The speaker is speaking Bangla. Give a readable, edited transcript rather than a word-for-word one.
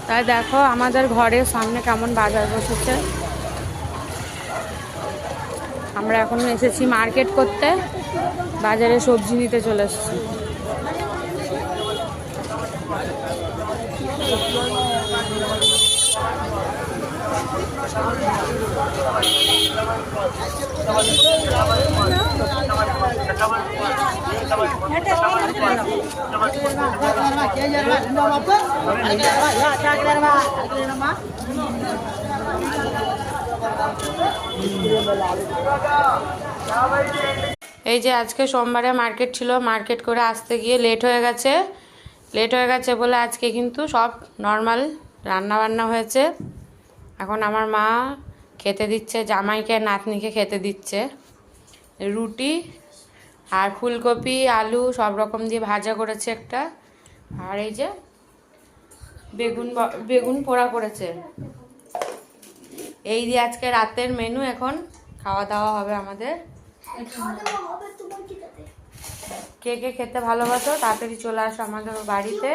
তাই দেখো আমাদের ঘরের সামনে কেমন বাজার বসেছে। আমরা এখন এসেছি মার্কেট করতে, বাজারে সবজি নিতে চলে এসেছি। এই যে আজকে সোমবারে মার্কেট ছিল, মার্কেট করে আসতে গিয়ে লেট হয়ে গেছে বলে আজকে কিন্তু সব নর্মাল রান্না বান্না হয়েছে। এখন আমার মা খেতে দিচ্ছে, জামাইকে নাতনিকে খেতে দিচ্ছে রুটি আর ফুলকপি আলু সব রকম দিয়ে ভাজা করেছে একটা, আর এই যে বেগুন পোড়া করেছে। এই দিয়ে আজকে রাতের মেনু, এখন খাওয়া দাওয়া হবে আমাদের। কে কে খেতে ভালোবাসো তাড়াতাড়ি চলে আসো আমাদের বাড়িতে।